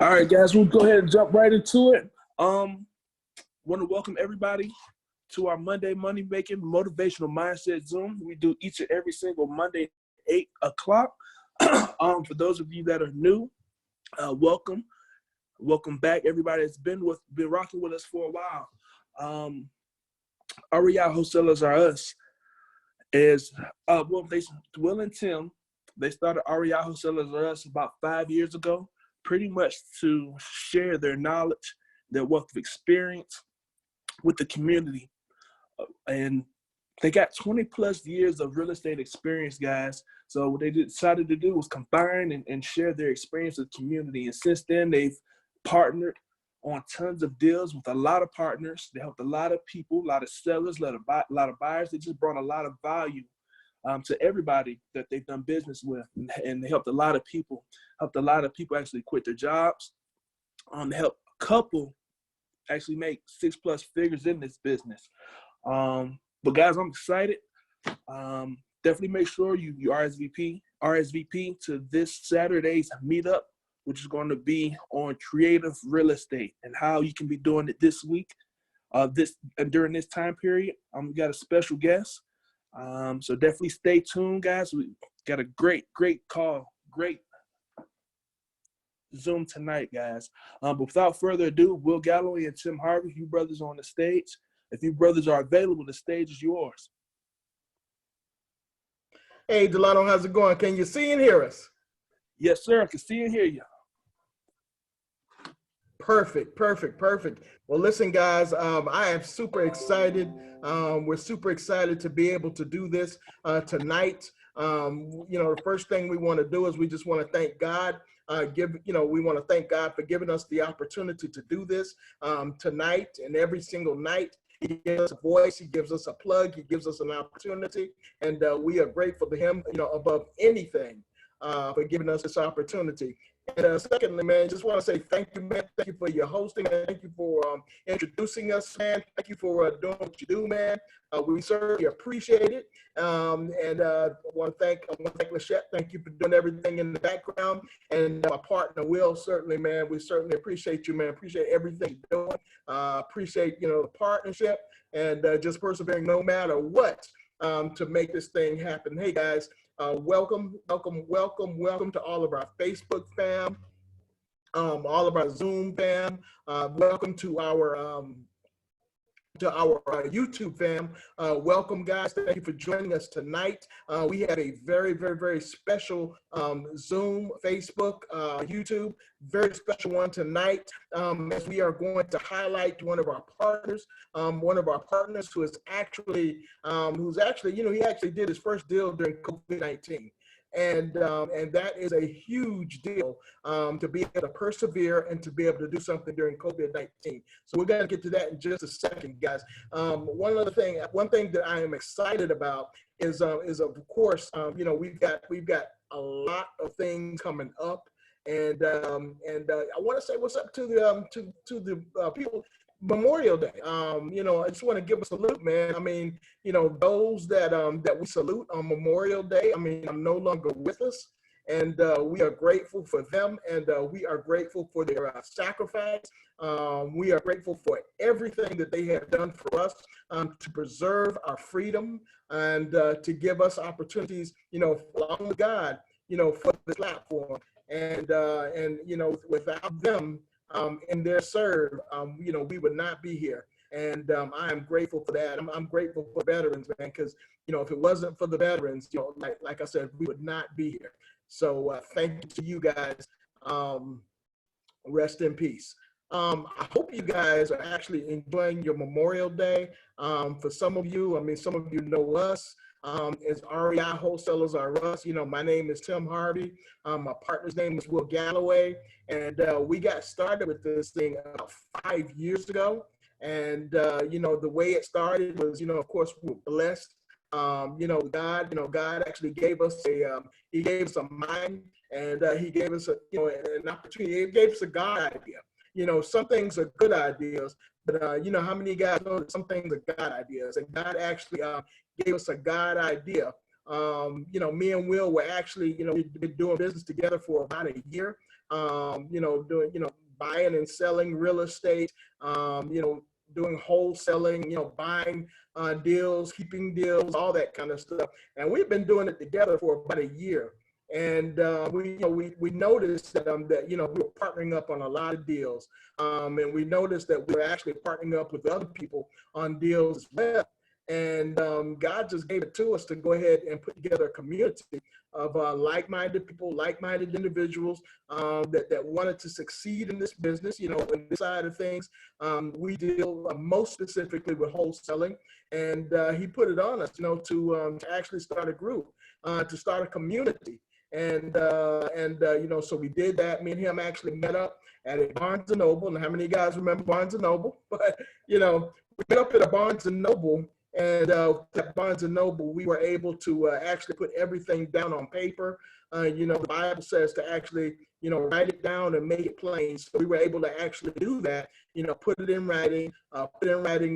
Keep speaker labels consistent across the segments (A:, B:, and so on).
A: All right, guys, we'll go ahead and jump right into it. Want to welcome everybody to our Monday Money Making Motivational Mindset Zoom. We do each and every single Monday, 8 o'clock. For those of you that are new, welcome. Welcome back, everybody that's been rocking with us for a while. REI Wholesalers Are Us is, Will and Tim, they started REI Wholesalers Are Us about 5 years ago, pretty much to share their knowledge, their wealth of experience with the community. And they got 20 plus years of real estate experience, guys. So what they decided to do was combine and share their experience with the community. And since then, they've partnered on tons of deals with a lot of partners. They helped a lot of people, a lot of sellers, a lot of buyers. They just brought a lot of value to everybody that they've done business with. And they helped a lot of people actually quit their jobs. They helped a couple actually make 6+ figures in this business. But guys, I'm excited. Definitely make sure you RSVP to this Saturday's meetup, which is going to be on creative real estate and how you can be doing it this week, during this time period. We got a special guest, so definitely stay tuned, guys. We got a great call, great Zoom tonight, guys. But without further ado, Will Galloway and Tim Harvey, you brothers on the stage. If you brothers are available, the stage is yours.
B: Hey, Delano, how's it going? Can you see and hear us?
A: Yes, sir. I can see and hear you.
B: Perfect. Well, listen, guys, I am super excited. We're super excited to be able to do this tonight. The first thing we want to do is we just want to thank God. We want to thank God for giving us the opportunity to do this tonight and every single night. He gives us a voice, he gives us a plug, he gives us an opportunity, and we are grateful to him, above anything, for giving us this opportunity. And secondly, man, just want to say thank you, man. Thank you for your hosting, man. Thank you for introducing us, man. Thank you for doing what you do, man. We certainly appreciate it. And I want to thank Lachette. Thank you for doing everything in the background. And my partner, Will, certainly, man. We certainly appreciate you, man. Appreciate everything you're doing. Appreciate, the partnership and just persevering no matter what to make this thing happen. Hey, guys. Welcome to all of our Facebook fam, all of our Zoom fam. Welcome to our YouTube fam. Welcome, guys. Thank you for joining us tonight. We have a very special Zoom, Facebook, YouTube, very special one tonight, as we are going to highlight one of our partners who is actually, he actually did his first deal during COVID-19. And that is a huge deal to be able to persevere and to be able to do something during COVID-19. So we're going to get to that in just a second, guys. One thing that I am excited about is of course, we've got a lot of things coming up, and I want to say what's up to the people. Memorial Day. I just want to give a salute, man. I mean, those that we salute on Memorial Day, are no longer with us, and we are grateful for them, and we are grateful for their sacrifice. We are grateful for everything that they have done for us to preserve our freedom and to give us opportunities, along with God, for this platform, and without them. In their serve, we would not be here. And I am grateful for that. I'm grateful for veterans, man, because, if it wasn't for the veterans, like I said, we would not be here. So thank you to you guys. Rest in peace. I hope you guys are actually enjoying your Memorial Day. For some of you, some of you know us. As REI Wholesalers Are Us. My name is Tim Harvey. My partner's name is Will Galloway. And we got started with this thing about 5 years ago. And, the way it started was, of course, we were blessed. God actually gave us a mind, and he gave us an opportunity. He gave us a God idea. Some things are good ideas, but how many guys know that some things are God ideas? And God actually gave us a God idea. Me and Will were actually, we've been doing business together for about a year. doing, buying and selling real estate, doing wholesaling, buying deals, keeping deals, all that kind of stuff. And we've been doing it together for about a year. And we noticed that we were partnering up on a lot of deals, and we noticed that we were actually partnering up with other people on deals as well. And God just gave it to us to go ahead and put together a community of like-minded people, like-minded individuals that wanted to succeed in this business. In this side of things, we deal most specifically with wholesaling, and he put it on us, to actually start a group, to start a community. And so we did that. Me and him actually met up at a Barnes & Noble. And how many guys remember Barnes & Noble? But, we met up at a Barnes & Noble. And at Barnes & Noble, we were able to actually put everything down on paper. The Bible says to actually, write it down and make it plain. So we were able to actually do that, put it in writing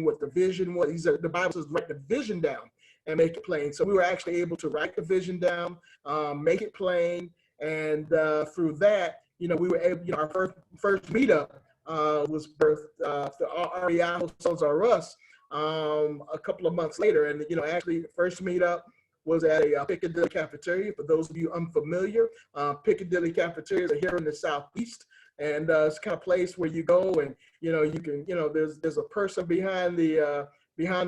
B: what the vision was. The Bible says write the vision down and make it plain. So we were actually able to write the vision down, make it plain. And through that, we were able, our first meetup was birthed, the REI Hotels Are Us, a couple of months later. And, actually the first meetup was at a Piccadilly cafeteria. For those of you unfamiliar, Piccadilly cafeterias are here in the Southeast. And it's the kind of place where you go and, you can, there's a person behind the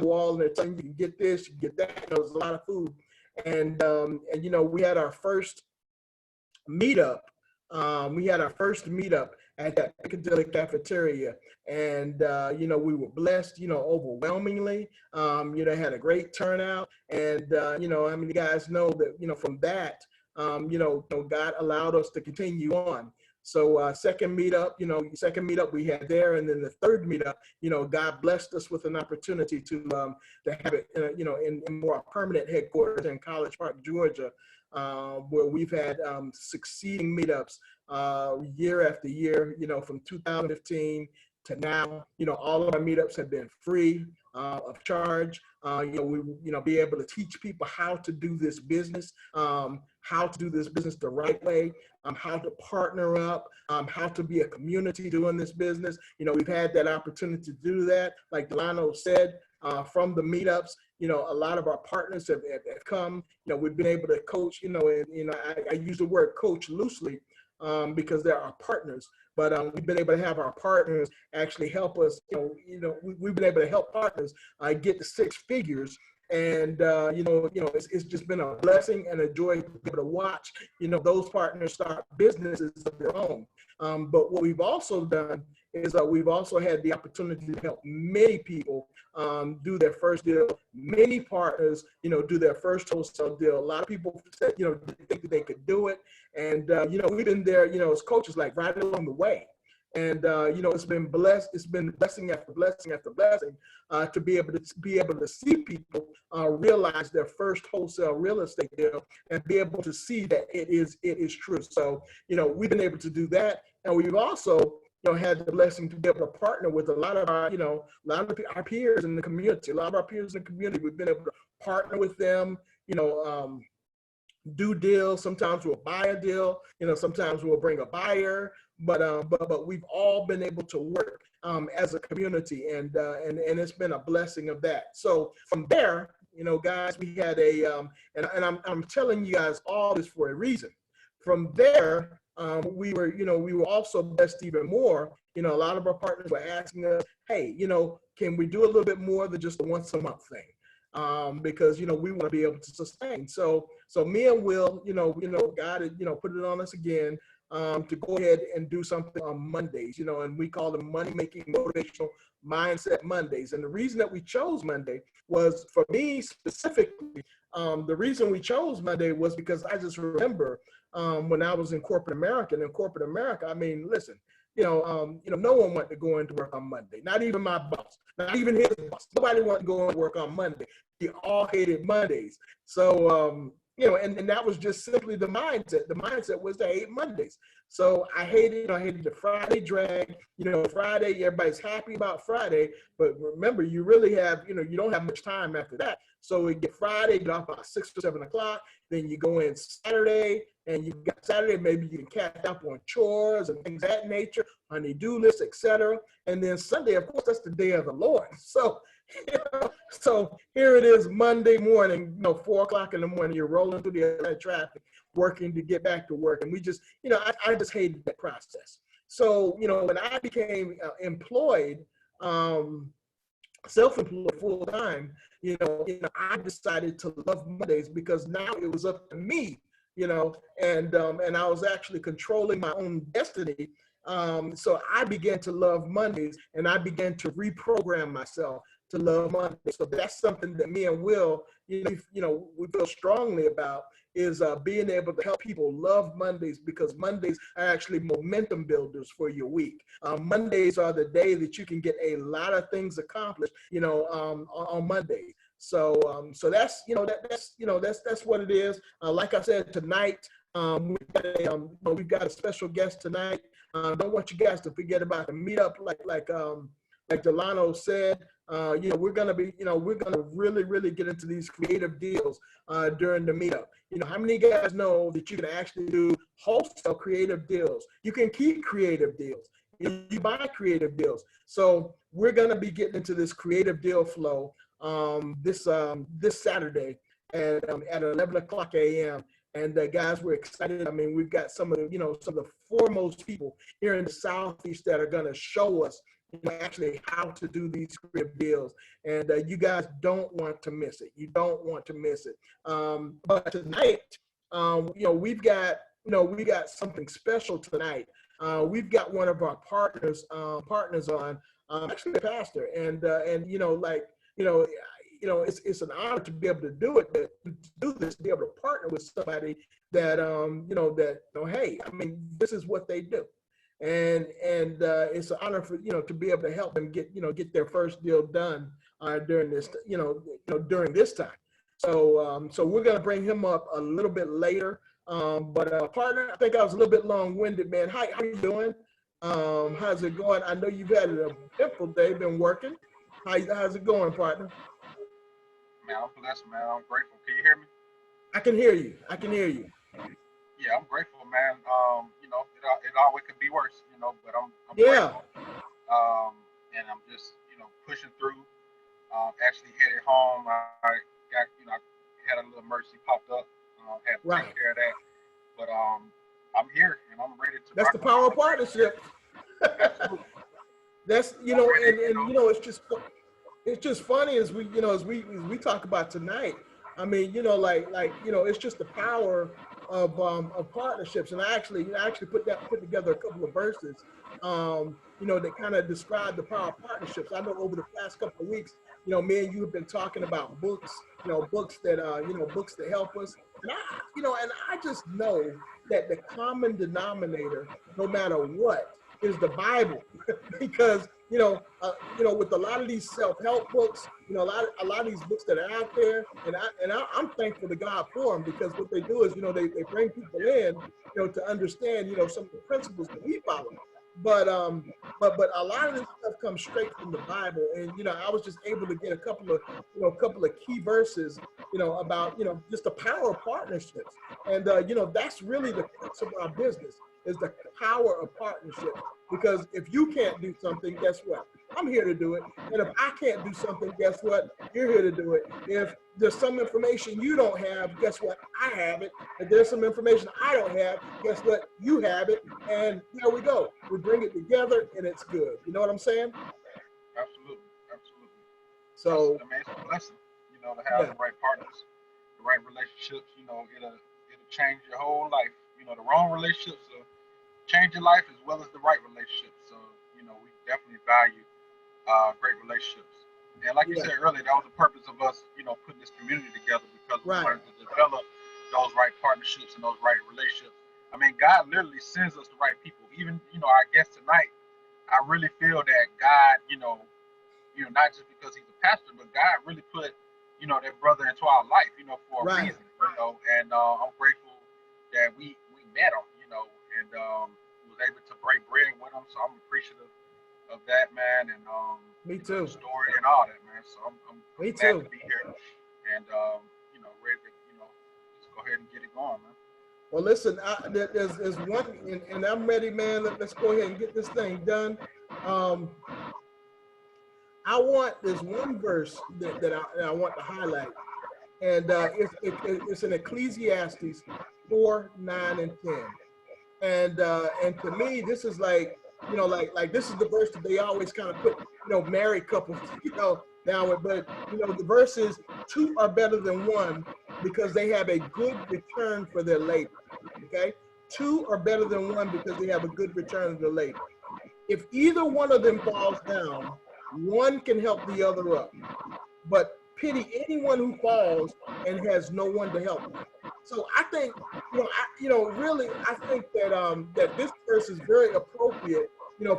B: wall, and they're telling you can get this, you can get that. There's a lot of food. And we had our first meetup. At that Piccadilly cafeteria. And, we were blessed, overwhelmingly, had a great turnout. And, how many guys know that, from that, God allowed us to continue on. So second meetup we had there, and then the third meetup, God blessed us with an opportunity to have it, in more permanent headquarters in College Park, Georgia, where we've had succeeding meetups year after year, from 2015 to now. All of our meetups have been free of charge. We be able to teach people how to do this business, the right way, how to partner up, how to be a community doing this business. We've had that opportunity to do that. Like Delano said, from the meetups, a lot of our partners have come. We've been able to coach, and I use the word coach loosely, because they're our partners. But we've been able to have our partners actually help us. We've been able to help partners get to six figures. And it's just been a blessing and a joy to be able to watch those partners start businesses of their own. But what we've also done is we've also had the opportunity to help many people do their first deal. Many partners, do their first wholesale deal. A lot of people said, didn't think that they could do it. And, we've been there, as coaches, like right along the way. And, it's been blessed. It's been blessing after blessing after blessing to be able to see people realize their first wholesale real estate deal and be able to see that it is true. So, we've been able to do that. And we've also, had the blessing to be able to partner with a lot of our, our peers in the community. A lot of our peers in the community, we've been able to partner with them, do deals. Sometimes we'll buy a deal, sometimes we'll bring a buyer, but we've all been able to work as a community, and it's been a blessing of that. So from there, guys, we had and I'm telling you guys all this for a reason. From there, we were also blessed even more. A lot of our partners were asking us, hey, can we do a little bit more than just a once a month thing? Because, we want to be able to sustain. So me and Will, God had, put it on us again to go ahead and do something on Mondays, and we call them money making motivational mindset Mondays. And the reason that we chose Monday was, for me specifically, the reason we chose Monday was because I just remember when I was in corporate America. And in corporate America, I mean, listen, no one wanted to go into work on Monday. Not even my boss, not even his boss. Nobody wanted to go and work on Monday. We all hated Mondays. So, and that was just simply the mindset. The mindset was to hate Mondays. So I hated the Friday drag. Friday, everybody's happy about Friday, but remember, you really have, you don't have much time after that. So we get Friday, get off about 6 or 7 o'clock. Then you go in Saturday, and you got Saturday, maybe you can catch up on chores and things of that nature, honey-do lists, etc. And then Sunday, of course, that's the day of the Lord. So, so here it is Monday morning, 4 o'clock in the morning, you're rolling through the Atlanta traffic, working to get back to work. And we just, I just hated that process. So, when I became employed, self-employed full time, I decided to love Mondays because now it was up to me, and I was actually controlling my own destiny. So I began to love Mondays, and I began to reprogram myself to love Mondays. So that's something that me and Will, we feel strongly about, is being able to help people love Mondays, because Mondays are actually momentum builders for your week. Mondays are the day that you can get a lot of things accomplished, on Mondays. So, so that's what it is. Like I said, tonight, we've got a special guest tonight. Don't want you guys to forget about the meetup, like Delano said. We're gonna really get into these creative deals during the meetup. How many guys know that you can actually do wholesale creative deals? You can keep creative deals. You buy creative deals. So we're gonna be getting into this creative deal flow this Saturday at 11 o'clock a.m. And guys, we're excited. I mean, we've got some of the foremost people here in the Southeast that are going to show us actually how to do these creative deals. And you guys don't want to miss it. You don't want to miss it. But tonight, we got something special tonight. We've got one of our partners on, actually a pastor, and it's an honor to be able to do it, to do this, to be able to partner with somebody that, hey, I mean, this is what they do. And it's an honor for, to be able to help them get their first deal done during this, during this time. So, so we're going to bring him up a little bit later. But partner, I think I was a little bit long-winded, man. How you doing? How's it going? I know you've had an eventful day, been working. How's it going, partner?
C: Man, I'm blessed, man. I'm grateful. Can you hear me?
B: I can hear you. I can hear you.
C: Yeah, I'm grateful, man. It always could be worse, but I'm
B: Yeah.
C: grateful. And I'm just, pushing through. Actually headed home. I got, I had a little emergency popped up. Had to take care of that. But I'm here and I'm ready to.
B: That's the power of partnership.
C: Absolutely.
B: That's it's just funny as we talk about tonight. I mean, it's just the power of partnerships. And I actually put together a couple of verses, that kind of describe the power of partnerships. I know over the past couple of weeks, me and you have been talking about books, books that help us. And I just know that the common denominator, no matter what, is the Bible, because with a lot of these self-help books, a lot of these books that are out there, and I'm thankful to God for them, because what they do is, they bring people in, to understand, some of the principles that we follow. But a lot of this stuff comes straight from the Bible, and I was just able to get a couple of key verses, about just the power of partnerships, and that's really the crux of our business, is the power of partnerships. Because if you can't do something, guess what? I'm here to do it. And if I can't do something, guess what? You're here to do it. If there's some information you don't have, guess what? I have it. If there's some information I don't have, guess what? You have it. And there we go. We bring it together and it's good. You know what I'm saying?
C: Absolutely. Absolutely.
B: So,
C: I mean, it's a blessing, to have the right partners, the right relationships. It'll change your whole life. The wrong relationships will change your life as well as the right relationships. So, we definitely value great relationships. And like you said earlier, that was the purpose of us, putting this community together, because we wanted to develop those right partnerships and those right relationships. I mean, God literally sends us the right people. Even, our guest tonight, I really feel that God, not just because he's a pastor, but God really put, that brother into our life, for a reason, and I'm grateful that we met him, and was able to break bread with them. So I'm appreciative of that, man, and
B: Me too.
C: the story and all that, man. So I'm
B: Me
C: glad
B: too.
C: to be here, and ready to just go ahead and get it going, man.
B: Well, listen, there's one, and I'm ready, man. Let's go ahead and get this thing done. There's one verse that I want to highlight, and it's in Ecclesiastes 4, 9, and 10. And to me, this is like, like this is the verse that they always kind of put, married couples, down with. But, the verse is, two are better than one because they have a good return for their labor. Okay? Two are better than one because they have a good return for their labor. If either one of them falls down, one can help the other up. But pity anyone who falls and has no one to help them. So I think, really, I think that that this verse is very appropriate,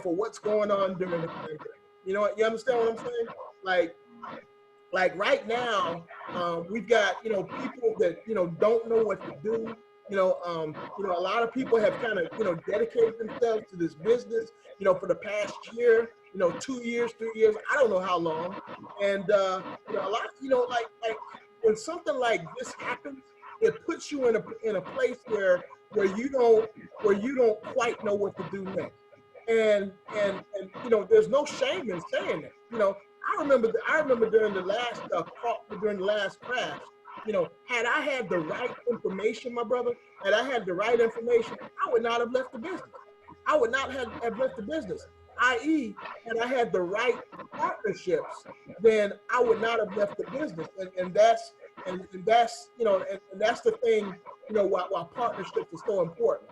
B: for what's going on during the pandemic. You understand what I'm saying? Like right now, we've got, people that, don't know what to do. A lot of people have kind of, dedicated themselves to this business, for the past year, 2 years, 3 years, I don't know how long. And, a lot, like when something like this happens, it puts you in a place where you don't quite know what to do next. And there's no shame in saying that. I remember during the last crash, had I had the right information, my brother, had I had the right information, I would not have left the business. I would not have left the business. I.e., had I had the right partnerships, then I would not have left the business. And that's the thing, why partnerships are so important.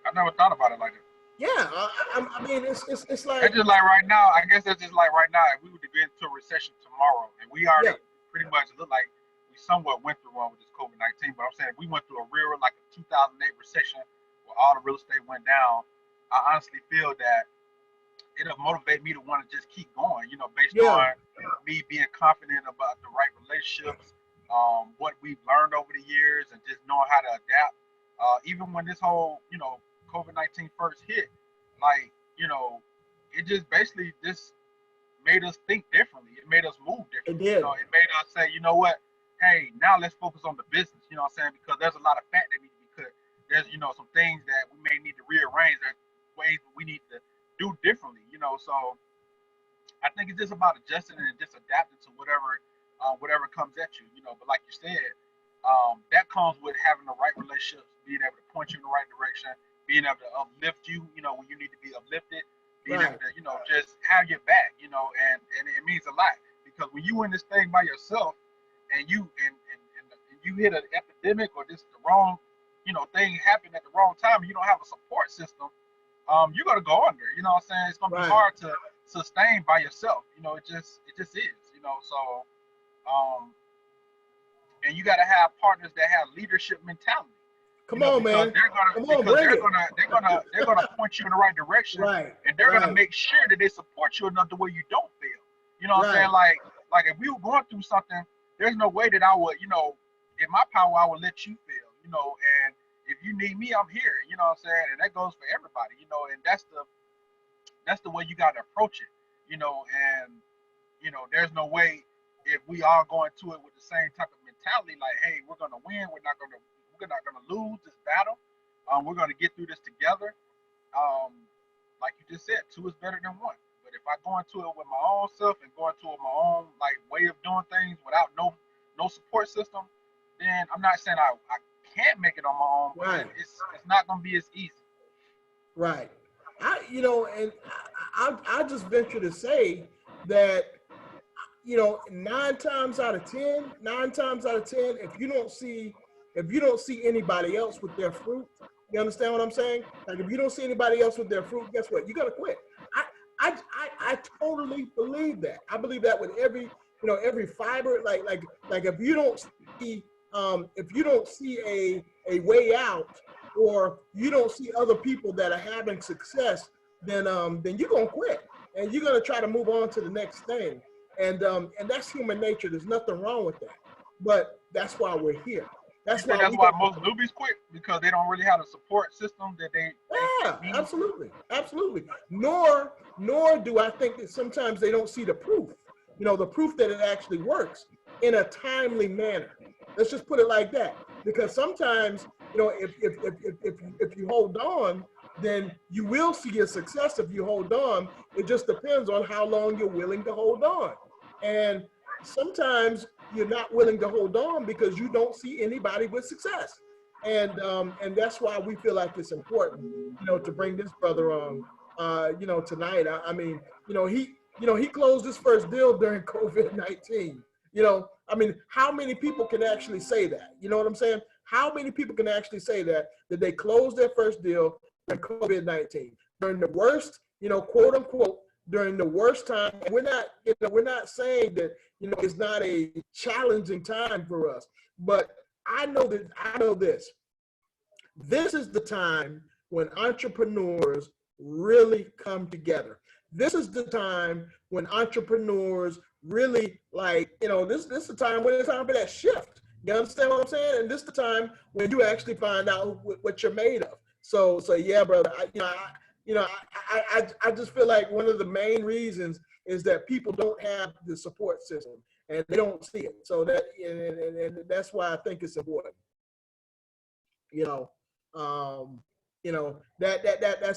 C: I never thought about it like that.
B: Yeah, I mean, it's like,
C: it's just like right now. I guess it's just like right now. If we would get into a recession tomorrow, and we already pretty much look like we somewhat went through one with this COVID-19. But I'm saying if we went through a real, like a 2008 recession where all the real estate went down, I honestly feel that it'll motivate me to want to just keep going. Based on me being confident about the right relationships, what we've learned over the years, and just knowing how to adapt. Even when this whole, COVID-19 first hit, it just basically just made us think differently. It made us move differently.
B: It did.
C: It made us say, you know what, hey, now let's focus on the business, you know what I'm saying? Because there's a lot of fat that needs to be cut. There's, some things that we may need to rearrange. There's ways we need to do differently, so I think it's just about adjusting and just adapting to whatever comes at you, but like you said, that comes with having the right relationships, being able to point you in the right direction, being able to uplift you, when you need to be uplifted, being able to, just have your back, and it means a lot, because when you in this thing by yourself and you hit an epidemic or just the wrong, thing happened at the wrong time, and you don't have a support system, you're gonna go under, you know what I'm saying? It's gonna be hard to sustain by yourself, it just is, so and you gotta have partners that have leadership mentality.
B: Come on, man.
C: They're gonna point you in the right direction, and they're gonna make sure that they support you enough to where you don't fail. You know what I'm saying? Like if we were going through something, there's no way that I would, in my power, I would let you fail. And if you need me, I'm here. You know what I'm saying? And that goes for everybody. And that's the way you gotta approach it. And there's no way if we all go into it with the same type of mentality, like, hey, we're gonna win. We're not gonna lose this battle. We're gonna get through this together. Like you just said, two is better than one. But if I go into it with my own self and go into it with my own way of doing things without no support system, then I'm not saying I can't make it on my own, but it's not gonna be as easy.
B: Right. I just venture to say that 9 times out of 10, if you don't see anybody else with their fruit, you understand what I'm saying? Like if you don't see anybody else with their fruit, guess what? You gotta quit. I totally believe that. I believe that with every fiber. Like if you don't see a way out, or you don't see other people that are having success, then you're gonna quit and you're gonna try to move on to the next thing. And that's human nature. There's nothing wrong with that. But that's why we're here. That's
C: You think
B: why
C: that's why most newbies quit, because they don't really have a support system that they need?
B: Absolutely. Nor do I think that sometimes they don't see the proof. The proof that it actually works in a timely manner. Let's just put it like that. Because sometimes, if you hold on, then you will see a success if you hold on. It just depends on how long you're willing to hold on. And sometimes you're not willing to hold on because you don't see anybody with success. And that's why we feel like it's important, to bring this brother on, tonight. I mean, he closed his first deal during COVID-19. How many people can actually say that? You know what I'm saying? How many people can actually say that they closed their first deal during COVID-19, during the worst, quote unquote, during the worst time? We're not saying that, it's not a challenging time for us, but I know this. This is the time when entrepreneurs really come together. This is the time when entrepreneurs really, this is the time when it's time for that shift. You understand what I'm saying? And this is the time when you actually find out what you're made of. So yeah, brother. I just feel like one of the main reasons is that people don't have the support system and they don't see it. So that and that's why I think it's important. That's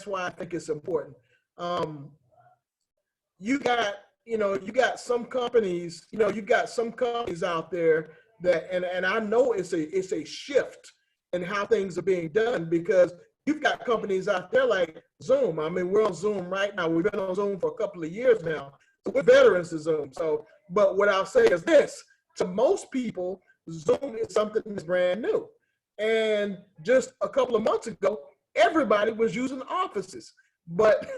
B: why I think it's important. You got some companies, out there that, and I know it's a shift in how things are being done, because you've got companies out there like Zoom. I mean, we're on Zoom right now. We've been on Zoom for a couple of years now. So we're veterans to Zoom. So, but what I'll say is this: to most people, Zoom is something that's brand new. And just a couple of months ago, everybody was using Offices. But,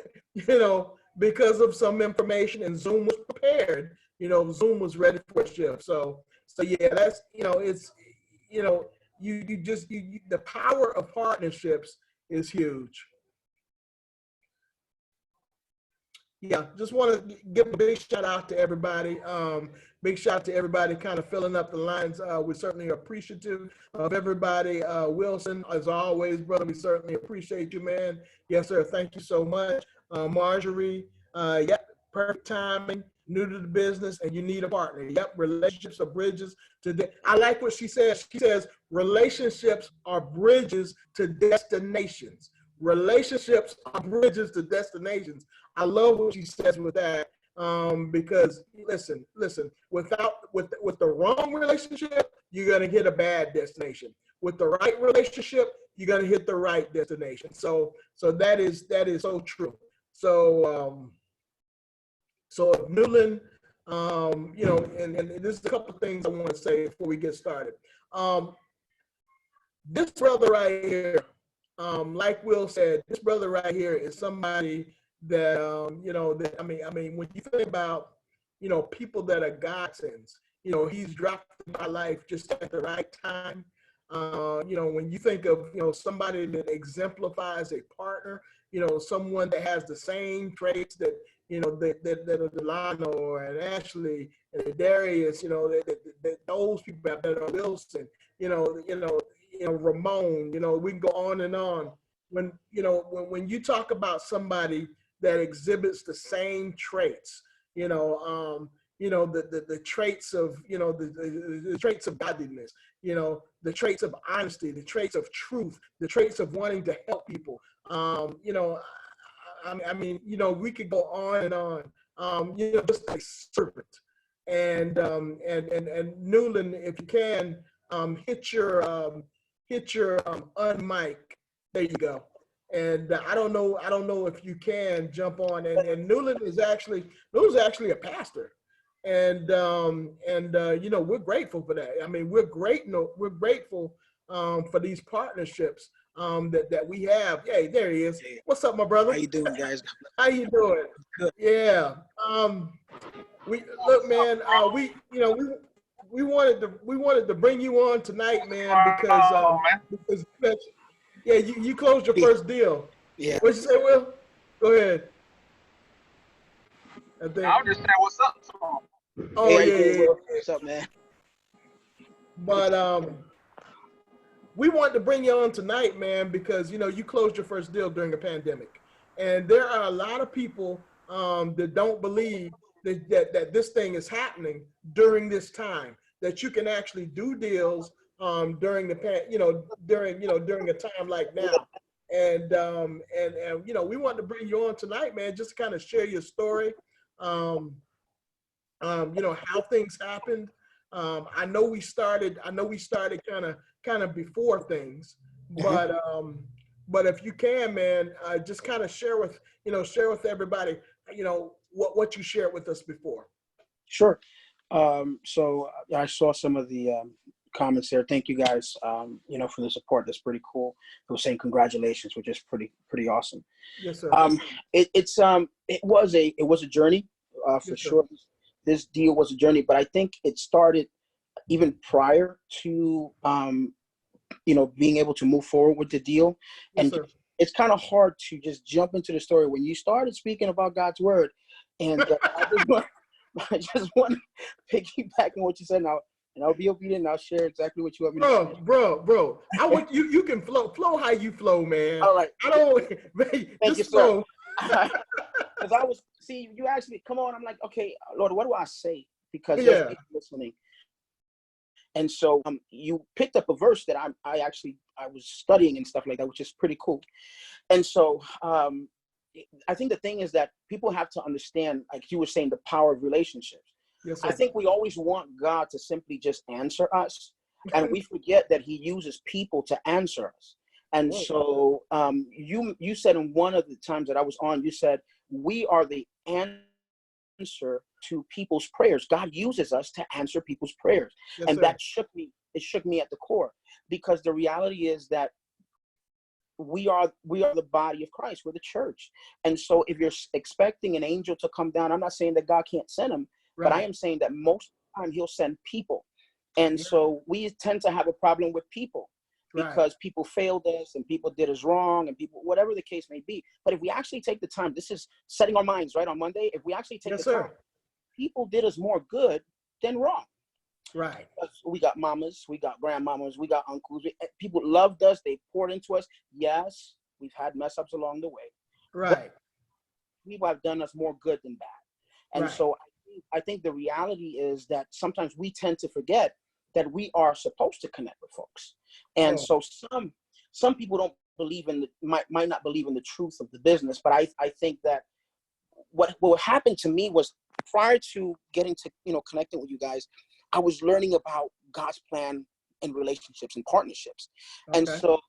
B: because of some information and Zoom was prepared, Zoom was ready for a shift. So yeah, that's, it's, the power of partnerships is huge. Yeah, just want to give a big shout out to everybody. Big shout out to everybody kind of filling up the lines. We're certainly appreciative of everybody. Wilson, as always, brother, we certainly appreciate you, man. Yes, sir. Thank you so much. Marjorie, yep, perfect timing, new to the business, and you need a partner. Yep, relationships are bridges to I like what she says. She says relationships are bridges to destinations. Relationships are bridges to destinations. I love what she says with that, because listen, with the wrong relationship, you're gonna hit a bad destination. With the right relationship, you're gonna hit the right destination. So that is so true. So Newlin, and there's a couple of things I want to say before we get started. This brother right here, like Will said, this brother right here is somebody that, when you think about, people that are godsends, he's dropped in my life just at the right time. When you think of, somebody that exemplifies a partner, someone that has the same traits that, that Delano and Ashley and Darius, that those people that are Wilson, Ramon, we can go on and on. When you talk about somebody that exhibits the same traits, the traits of, the traits of godliness, the traits of honesty, the traits of truth, the traits of wanting to help people. We could go on and on, just like servant. And Newlin, if you can, hit your unmic. There you go. And I don't know if you can jump on. And Newlin is actually a pastor. And we're grateful for that. I mean, we're grateful for these partnerships that we have. Hey, there he is. What's up, my brother?
D: How you doing, guys?
B: How you doing?
D: Good.
B: Yeah. We look, man. We wanted to bring you on tonight, man, because yeah, you closed your first deal.
D: Yeah.
B: What'd you say, Will? Go ahead.
C: I was just saying, what's up to him?
B: Oh,
D: hey,
B: yeah.
D: What's up, man?
B: But we wanted to bring you on tonight, man, because, you know, you closed your first deal during a pandemic. And there are a lot of people that don't believe that this thing is happening during this time, that you can actually do deals during during a time like now. And you know, we want to bring you on tonight, man, just to kind of share your story. You know, how things happened. I know we started kind of before things, but if you can, man, just kind of share with everybody, you know, what you shared with us before.
D: Sure. So I saw some of the comments there. Thank you guys, you know, for the support. That's pretty cool. They were saying congratulations, which is pretty awesome.
B: Yes, sir.
D: It was a journey for
B: yes,
D: sure. This deal was a journey, but I think it started even prior to you know, being able to move forward with the deal.
B: Yes,
D: and
B: sir.
D: It's kind of hard to just jump into the story when you started speaking about God's word. And I just want to piggyback on what you said now, and I'll be obedient and I'll share exactly what you want me to say.
B: Bro, I want you can flow how you flow, man.
D: All right.
B: I don't
D: Thank you,
B: flow.
D: Because you asked me, come on, I'm like, okay, Lord, what do I say? Because
B: Yeah.
D: there's people listening. And so you picked up a verse that I was studying and stuff like that, which is pretty cool. And so I think the thing is that people have to understand, like you were saying, the power of relationships.
B: Yes, sir.
D: I think we always want God to simply just answer us, and we forget that he uses people to answer us. And so you said in one of the times that I was on, you said, we are the answer to people's prayers. God uses us to answer people's prayers.
B: Yes,
D: and
B: sir.
D: that shook me. It shook me at the core, because the reality is that we are the body of Christ. We're the church. And so if you're expecting an angel to come down, I'm not saying that God can't send him, but I am saying that most of the time he'll send people. And so we tend to have a problem with people, because people failed us and people did us wrong and people, whatever the case may be. But if we actually take the time, this is setting our minds right on Monday. If we actually take the time, people did us more good than wrong.
B: Right.
D: We got mamas, we got grandmamas, we got uncles. People loved us. They poured into us. Yes, we've had mess ups along the way.
B: Right.
D: People have done us more good than bad. And so I think the reality is that sometimes we tend to forget that we are supposed to connect with folks. And so some people don't believe might not believe in the truth of the business. But I think that what happened to me was, prior to getting to, you know, connecting with you guys, I was learning about God's plan in relationships and partnerships. And so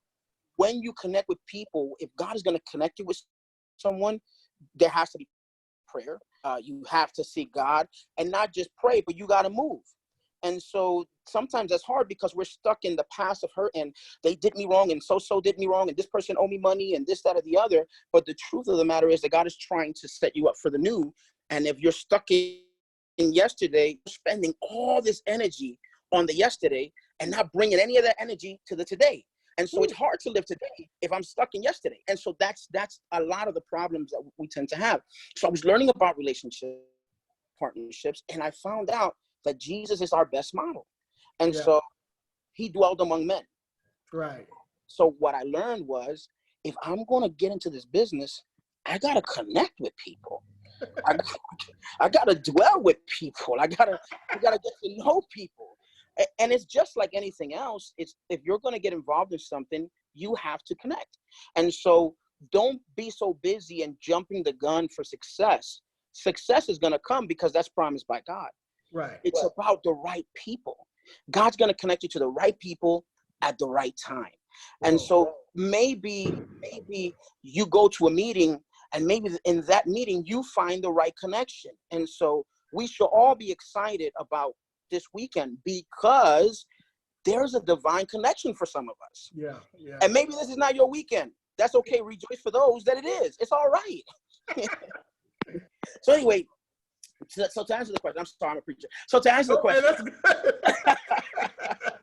D: when you connect with people, if God is going to connect you with someone, there has to be prayer. You have to seek God, and not just pray, but you got to move. And so sometimes that's hard, because we're stuck in the past of hurt, and they did me wrong, and so did me wrong, and this person owed me money, and this, that, or the other. But the truth of the matter is that God is trying to set you up for the new. And if you're stuck in yesterday, spending all this energy on the yesterday and not bringing any of that energy to the today. And so it's hard to live today if I'm stuck in yesterday. And so that's a lot of the problems that we tend to have. So I was learning about relationship partnerships, and I found out that Jesus is our best model. And so he dwelled among men.
B: Right.
D: So what I learned was, if I'm going to get into this business, I got to connect with people. I gotta dwell with people. I gotta get to know people. And it's just like anything else. It's, if you're gonna get involved in something, you have to connect. And so don't be so busy and jumping the gun for success. Success is gonna come because that's promised by God.
B: Right.
D: It's about the right people. God's gonna connect you to the right people at the right time. And so maybe you go to a meeting, and maybe in that meeting, you find the right connection. And so we should all be excited about this weekend, because there's a divine connection for some of us.
B: Yeah.
D: And maybe this is not your weekend. That's okay. Rejoice for those that it is. It's all right. So anyway, so to answer the question, I'm sorry, I'm a preacher. So to answer the question.
B: Man, that's good.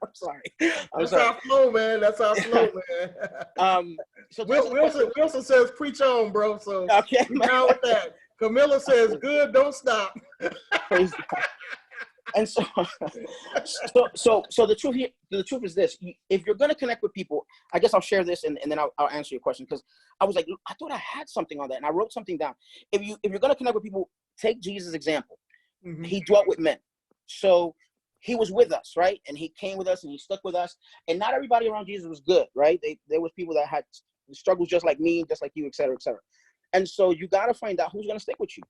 D: I'm sorry.
B: That's our flow, man. That's our flow, man.
D: So
B: Wilson says, preach on, bro. So
D: okay,
B: we down with that. Camilla says, good, don't stop.
D: Praise God. And so, so the truth is this: if you're going to connect with people, I guess I'll share this, and then I'll answer your question, because I was like, I thought I had something on that, and I wrote something down. If you're going to connect with people, take Jesus' example. Mm-hmm. He dwelt with men, so he was with us, right? And he came with us, and he stuck with us. And not everybody around Jesus was good, right? There was people that had struggles just like me, just like you, et cetera, et cetera. And so you got to find out who's going to stick with you.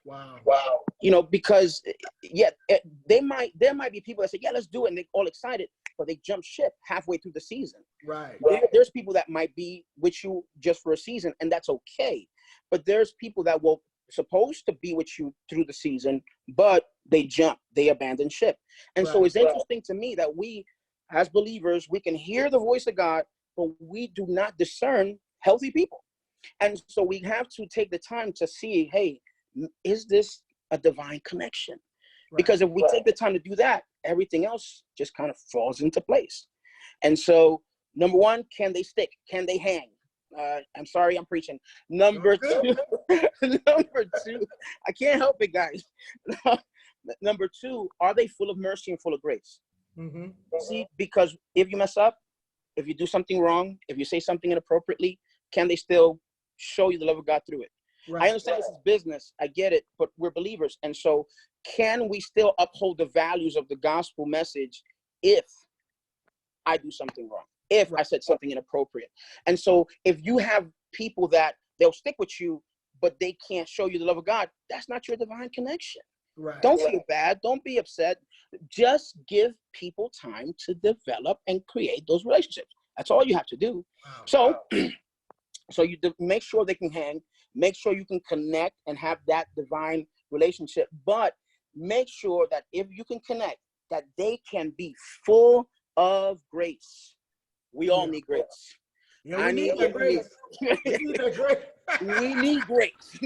B: Wow.
D: You know, because there might be people that say, yeah, let's do it, and they're all excited, but they jump ship halfway through the season.
B: Right.
D: There's people that might be with you just for a season, and that's okay. But there's people that will supposed to be with you through the season, but they abandon ship. And so it's interesting to me that we, as believers, we can hear the voice of God, but we do not discern healthy people. And so we have to take the time to see, hey, is this a divine connection? Because if we take the time to do that, everything else just kind of falls into place. And so, number one, can they stick? Can they hang? I'm sorry, I'm preaching. Number two, I can't help it, guys. Number two, are they full of mercy and full of grace? Mm-hmm. See, because if you mess up, if you do something wrong, if you say something inappropriately, can they still show you the love of God through it? Right. I understand this is business. I get it, but we're believers. And so can we still uphold the values of the gospel message if I do something wrong, if I said something inappropriate? And so if you have people that they'll stick with you, but they can't show you the love of God, that's not your divine connection. Right. Don't feel bad. Don't be upset. Just give people time to develop and create those relationships. That's all you have to do. Wow. So you make sure they can hang, make sure you can connect and have that divine relationship, but make sure that if you can connect, that they can be full of grace. We all need grace.
B: Yeah, we need that grace.
D: We need grace.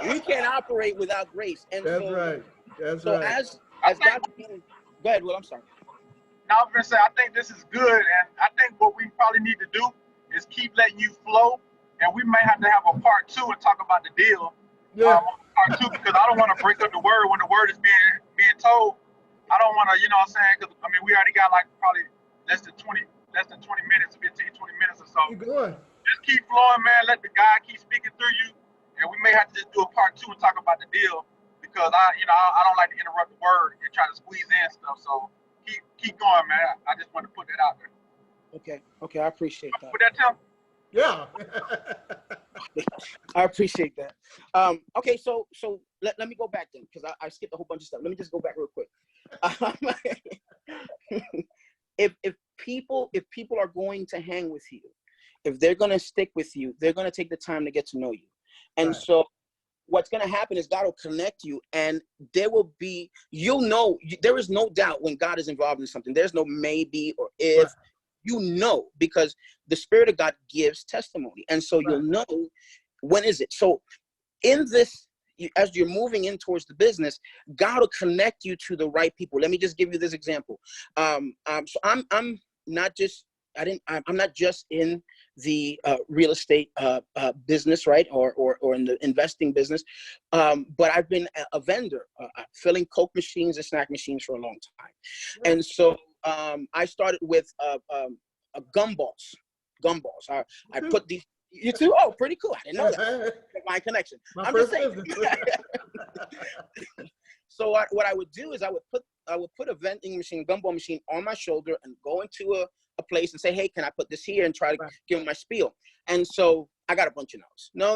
D: We can't operate without grace. And
B: that's
D: so,
B: right. That's
D: so
B: right.
D: As God, go ahead, Will, I'm sorry.
C: Now, I'm going to say, I think this is good, and I think what we probably need to do is keep letting you flow, and we may have to have a part 2 and talk about the deal.
B: Yeah.
C: Part 2, because I don't want to break up the word when the word is being told. I don't want to, you know what I'm saying, because, I mean, we already got like probably less than 20 minutes, 15, 20 minutes or so.
B: Keep going.
C: Just keep flowing, man. Let the guy keep speaking through you, and we may have to just do a part 2 and talk about the deal, because I don't like to interrupt the word and try to squeeze in stuff. So keep going, man. I just want to put that out there.
D: Okay, I appreciate that.
C: Put that, Tim?
B: Yeah.
D: I appreciate that. Okay, so let me go back then, because I skipped a whole bunch of stuff. Let me just go back real quick. If people are going to hang with you, if they're going to stick with you, they're going to take the time to get to know you. And so what's going to happen is God will connect you, and there will be, you'll know, there is no doubt when God is involved in something. There's no maybe or if. Right. You know, because the Spirit of God gives testimony. And so you'll know when is it. So in this, as you're moving in towards the business, God will connect you to the right people. Let me just give you this example. So I'm not just in the real estate business, right? Or in the investing business. But I've been a vendor, filling Coke machines and snack machines for a long time. Right. And so I started with gumballs. I put these. You too? Oh, pretty cool. I didn't know that. My connection. I'm just saying. So what I would do is I would put a vending machine, gumball machine on my shoulder and go into a place and say, hey, can I put this here, and try to give them my spiel. And so I got a bunch of no's. No.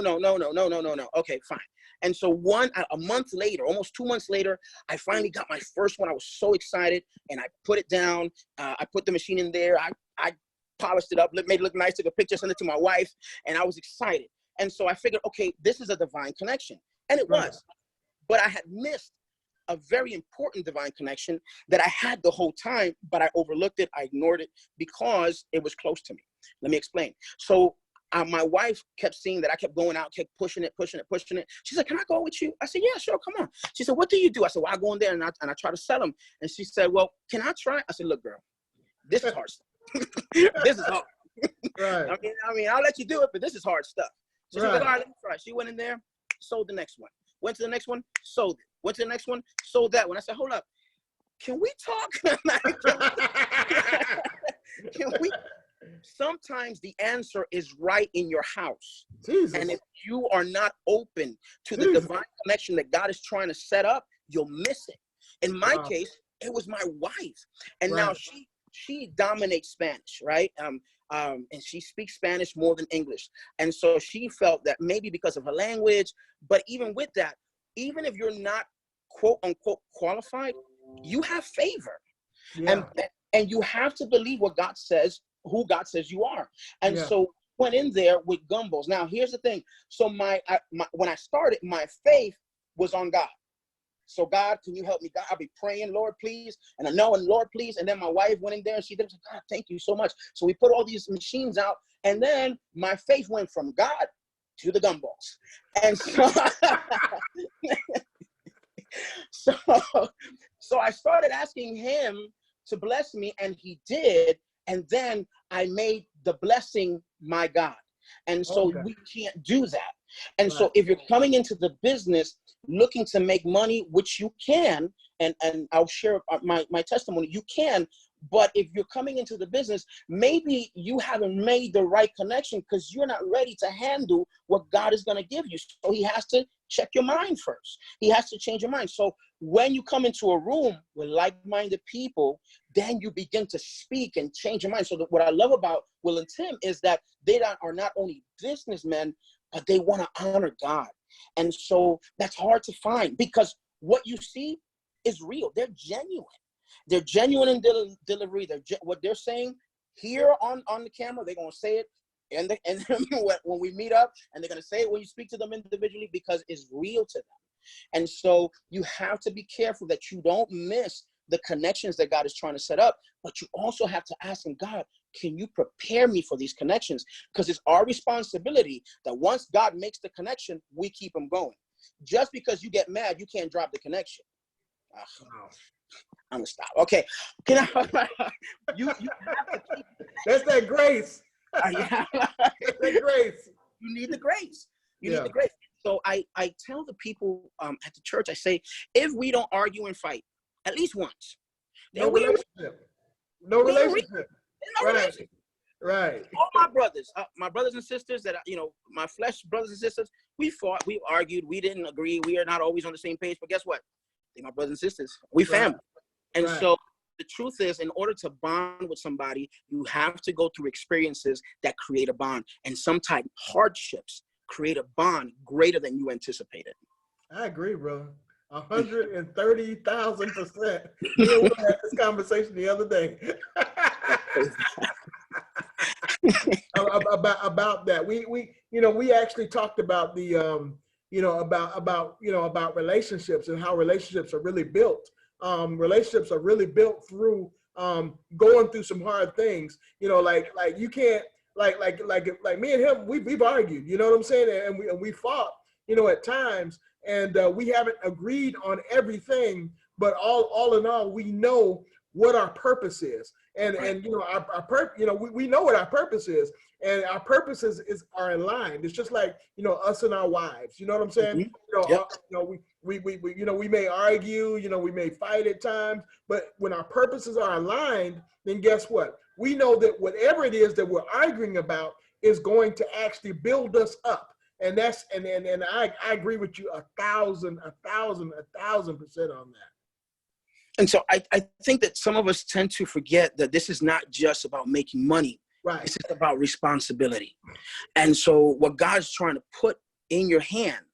D: Okay, fine. And so a month later, almost 2 months later, I finally got my first one. I was so excited, and I put it down. I put the machine in there. I polished it up, made it look nice, took a picture, sent it to my wife, and I was excited. And so I figured, okay, this is a divine connection. And it was. But I had missed a very important divine connection that I had the whole time, but I overlooked it. I ignored it because it was close to me. Let me explain. So my wife kept seeing that I kept going out, kept pushing it. She said, can I go with you? I said, yeah, sure, come on. She said, what do you do? I said, well, I go in there and I try to sell them. And she said, well, can I try? I said, look, girl, this is hard stuff. This is hard. Right. I mean, I'll let you do it, but this is hard stuff. So she was like, all right, let me try. She went in there, sold the next one. Went to the next one, sold it. Went to the next one, sold that one. I said, hold up. can we talk? Can we? Sometimes the answer is right in your house.
B: Jesus.
D: And if you are not open to the divine connection that God is trying to set up, you'll miss it. In my case, it was my wife. And now she dominates Spanish, right? And she speaks Spanish more than English. And so she felt that maybe because of her language, but even with that, even if you're not quote unquote qualified, you have favor. Yeah. And you have to believe what God says, who God says you are. And so went in there with gumbos. Now, here's the thing. So when I started, my faith was on God. So God, can you help me? God, I'll be praying, Lord, please. And I know, and Lord, please. And then my wife went in there and she did. God, thank you so much. So we put all these machines out. And then my faith went from God to the gumballs. And so, so I started asking him to bless me, and he did. And then I made the blessing my God. And so we can't do that. And so if you're coming into the business looking to make money, which you can, and I'll share my testimony, you can, but if you're coming into the business, maybe you haven't made the right connection because you're not ready to handle what God is going to give you. So he has to check your mind first. He has to change your mind. So when you come into a room with like-minded people, then you begin to speak and change your mind. So what I love about Will and Tim is that they are not only businessmen, but they want to honor God. And so that's hard to find because what you see is real. They're genuine. They're genuine in delivery. What they're saying here on the camera, they're going to say it. And when we meet up, and they're going to say it when you speak to them individually because it's real to them. And so you have to be careful that you don't miss the connections that God is trying to set up, but you also have to ask him, God, can you prepare me for these connections? Because it's our responsibility that once God makes the connection, we keep them going. Just because you get mad, you can't drop the connection. I'm gonna stop. Okay. You have to keep
B: that's that grace.
D: Yeah.
B: That's that grace.
D: You need the grace. You need the grace. So I tell the people at the church, I say, if we don't argue and fight at least once,
B: no relationship. No relationship. Right.
D: All my brothers and sisters that, my flesh brothers and sisters, we fought, we argued, we didn't agree. We are not always on the same page, but guess what? They're my brothers and sisters. We family. And so the truth is, in order to bond with somebody, you have to go through experiences that create a bond. And sometimes hardships create a bond greater than you anticipated.
B: I agree, bro. 130,000%. We had this conversation the other day. about that. We actually talked about the about relationships and how relationships are really built. Relationships are really built through going through some hard things. Like you can't like me and him, we've argued. You know what I'm saying? And we fought. At times, and we haven't agreed on everything. But all in all, we know what our purpose is, and our purpose. We know what our purpose is, and our purposes are aligned. It's just like us and our wives. You know what I'm saying? We may argue. We may fight at times, but when our purposes are aligned, then guess what? We know that whatever it is that we're arguing about is going to actually build us up. And that's and I agree with you 1,000% on that.
D: And so I think that some of us tend to forget that this is not just about making money.
B: Right.
D: This is about responsibility. And so what God's trying to put in your hand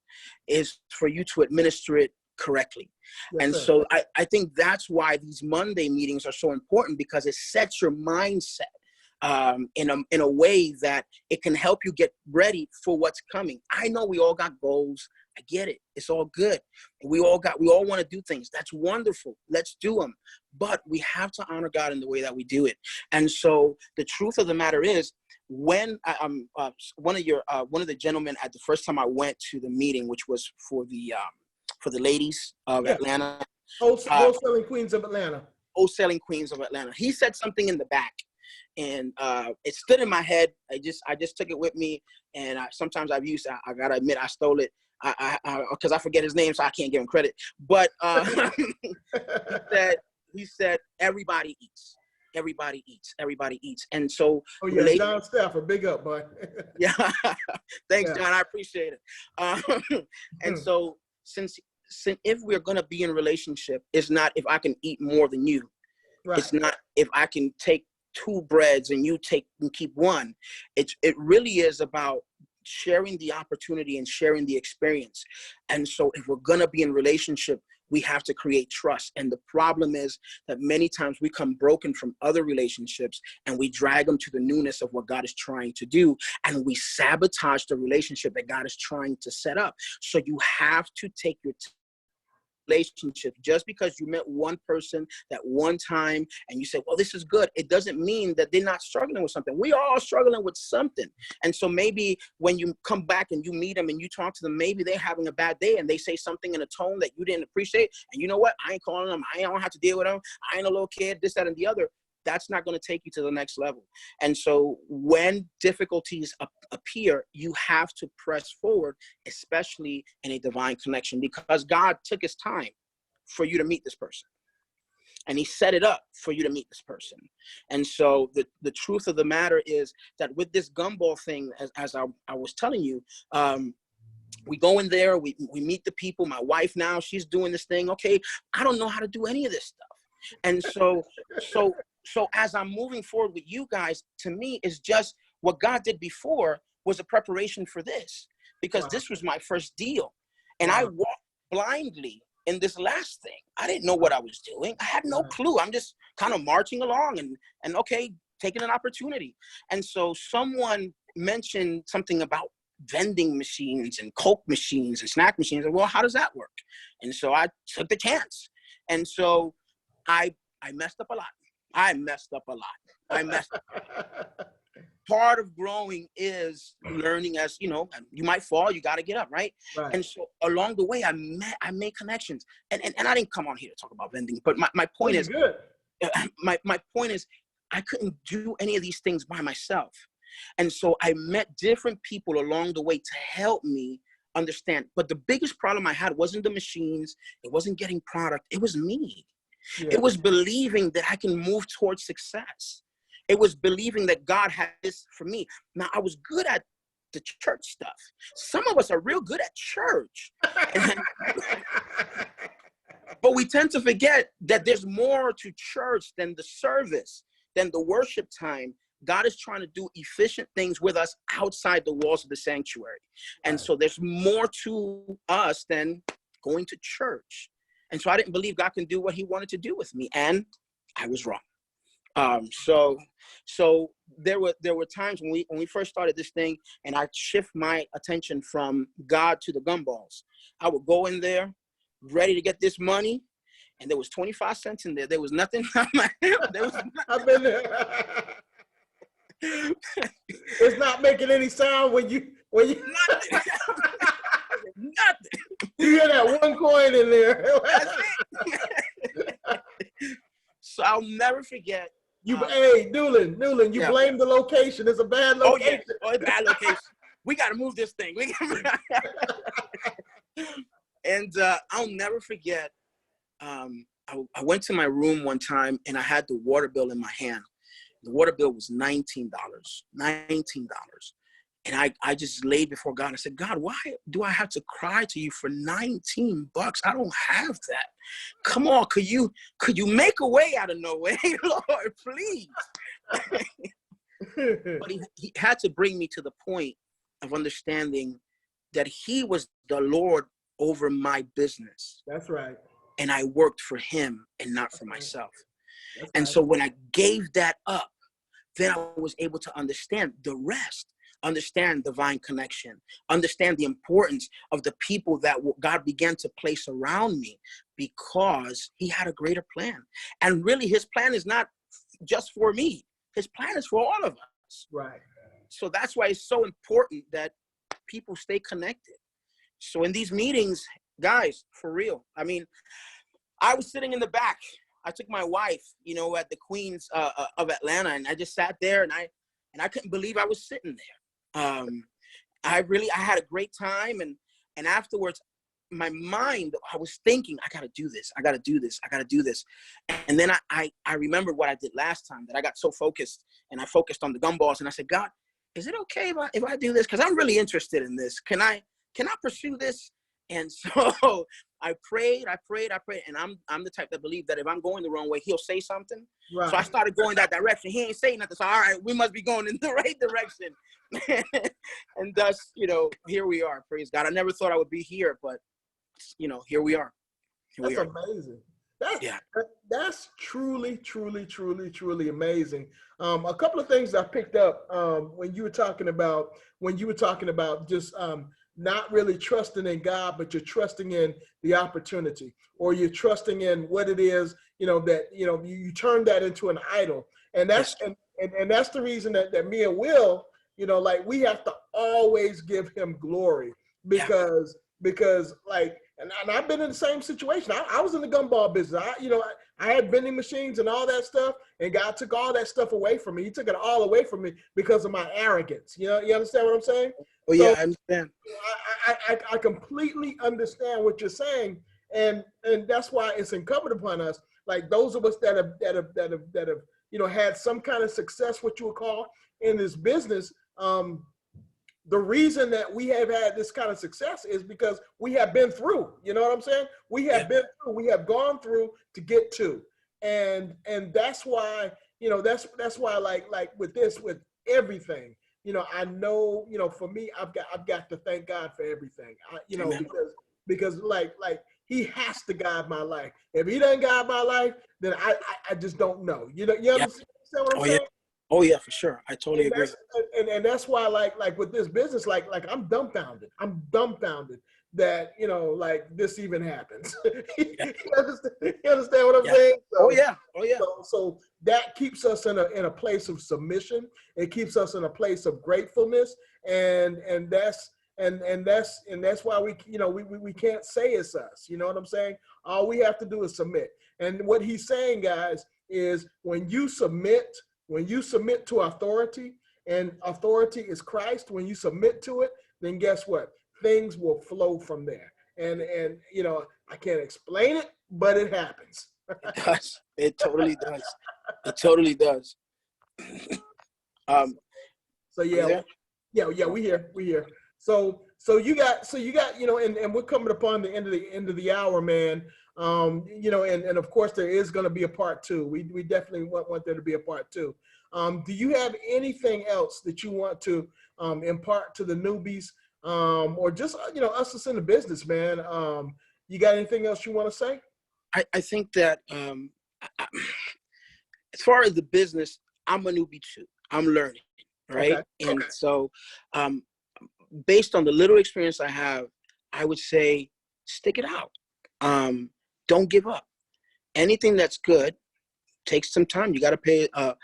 D: is for you to administer it correctly. Yes, and sir. So I think that's why these Monday meetings are so important, because it sets your mindset in a way that it can help you get ready for what's coming. I know we all got goals. I get it. It's all good. We all want to do things. That's wonderful. Let's do them. But we have to honor God in the way that we do it. And so the truth of the matter is, when one of the gentlemen at the first time I went to the meeting, which was for the ladies of Atlanta,
B: Wholesaling Queens of Atlanta.
D: Wholesaling Queens of Atlanta. He said something in the back. And it stood in my head. I just took it with me, and sometimes I gotta admit I stole it. Because I forget his name, so I can't give him credit. But he he said, everybody eats. Everybody eats. Everybody eats. And so,
B: oh yeah, John Stafford, big up, bud.
D: yeah, thanks,
B: Yeah.
D: John. I appreciate it. And so, since if we're gonna be in a relationship, it's not if I can eat more than you.
B: Right.
D: It's not if I can take 2 breads and you take and keep 1. It really is about sharing the opportunity and sharing the experience. And so if we're going to be in relationship, we have to create trust. And the problem is that many times we come broken from other relationships and we drag them to the newness of what God is trying to do. And we sabotage the relationship that God is trying to set up. So you have to take your relationship. Just because you met one person that one time and you say, well, this is good, it doesn't mean that they're not struggling with something. We are all struggling with something. And so maybe when you come back and you meet them and you talk to them, maybe they're having a bad day and they say something in a tone that you didn't appreciate. And you know what? I ain't calling them. I don't have to deal with them. I ain't a little kid, this, that, and the other. That's not going to take you to the next level. And so when difficulties appear, you have to press forward, especially in a divine connection, because God took his time for you to meet this person. And he set it up for you to meet this person. And so the truth of the matter is that with this gumball thing, as I was telling you, we go in there, we meet the people. My wife now, she's doing this thing. Okay, I don't know how to do any of this stuff. And so as I'm moving forward with you guys, to me, is just what God did before was a preparation for this, because this was my first deal. And I walked blindly in this last thing. I didn't know what I was doing. I had no clue. I'm just kind of marching along and okay, taking an opportunity. And so someone mentioned something about vending machines and Coke machines and snack machines. And well, how does that work? And so I took the chance. And so I messed up a lot. I messed up. Part of growing is learning, as you know, you might fall, you got to get up, right? And so along the way, I made connections. And I didn't come on here to talk about vending, but my point is, my point is, I couldn't do any of these things by myself. And so I met different people along the way to help me understand. But the biggest problem I had wasn't the machines. It wasn't getting product. It was me. Yeah. It was believing that I can move towards success. It was believing that God had this for me. Now, I was good at the church stuff. Some of us are real good at church. But we tend to forget that there's more to church than the service, than the worship time. God is trying to do efficient things with us outside the walls of the sanctuary. And so there's more to us than going to church. And so I didn't believe God can do what he wanted to do with me. And I was wrong. So there were times when we first started this thing and I shift my attention from God to the gumballs. I would go in there ready to get this money. And there was 25 cents in there. There was nothing. I've been there.
B: It's not making any sound when you
D: nothing.
B: You hear that one coin in there.
D: So I'll never forget.
B: Hey, Newlin, you blame the location. It's a bad location.
D: Oh, it's a bad location. We got to move this thing. And I'll never forget. I went to my room one time and I had the water bill in my hand. The water bill was $19. And I just laid before God. I said, God, why do I have to cry to you for $19? I don't have that. Come on, could you make a way out of no way, Lord, please? But he had to bring me to the point of understanding that he was the Lord over my business.
B: That's right.
D: And I worked for him and not for myself. And so when I gave that up, then I was able to understand the rest. Understand divine connection, understand the importance of the people that God began to place around me, because he had a greater plan. And really his plan is not just for me. His plan is for all of us.
B: Right.
D: So that's why it's so important that people stay connected. So in these meetings, guys, for real, I mean, I was sitting in the back. I took my wife, at the Queens of Atlanta, and I just sat there and I couldn't believe I was sitting there. I had a great time, and afterwards my mind, I was thinking, I got to do this. I got to do this. I got to do this. And then I remembered what I did last time, that I got so focused, and I focused on the gumballs, and I said, God, is it okay if I do this? Because I'm really interested in this. Can I pursue this? And so I prayed, and I'm the type that believe that if I'm going the wrong way, he'll say something. Right. So I started going that direction. He ain't saying nothing. So all right, we must be going in the right direction. And thus, here we are. Praise God. I never thought I would be here, but here we are.
B: That's amazing. That's truly, truly, truly, truly amazing. A couple of things I picked up when you were talking about just not really trusting in God, but you're trusting in the opportunity, or you're trusting in what it is, that you turn that into an idol, and that's and that's the reason that me and Will, like, we have to always give him glory, because like. And I've been in the same situation. I was in the gumball business. I had vending machines and all that stuff, and God took all that stuff away from me. He took it all away from me because of my arrogance. You understand what I'm saying?
D: Oh, yeah, I understand.
B: I completely understand what you're saying, and that's why it's incumbent upon us, like those of us that have had some kind of success, what you would call, in this business. The reason that we have had this kind of success is because we have been through, you know what I'm saying? We have been through, we have gone through to get to. And that's why, that's why like with everything, I know, for me, I've got to thank God for everything. Because like he has to guide my life. If he doesn't guide my life, then I just don't know. You understand what I'm saying?
D: Oh yeah, for sure. I totally agree.
B: And that's why, like with this business, like I'm dumbfounded. I'm dumbfounded that like this even happens. You understand what I'm saying? So,
D: oh yeah.
B: So that keeps us in a place of submission. It keeps us in a place of gratefulness, and that's why we can't say it's us. You know what I'm saying? All we have to do is submit. And what he's saying, guys, is when you submit to authority, and authority is Christ, when you submit to it, then guess what? Things will flow from there. And I can't explain it, but it happens.
D: It does. It totally does. It totally does.
B: So we here. So you got, and we're coming upon the end of the hour, man. And of course there is going to be a part 2. We definitely want there to be a part 2. Do you have anything else that you want to impart to the newbies, or just us that's in the business, man? You got anything else you want to say?
D: I think that as far as the business, I'm a newbie too. I'm learning, right? Okay. And so based on the little experience I have, I would say stick it out. Don't give up. Anything that's good takes some time. You got to pay a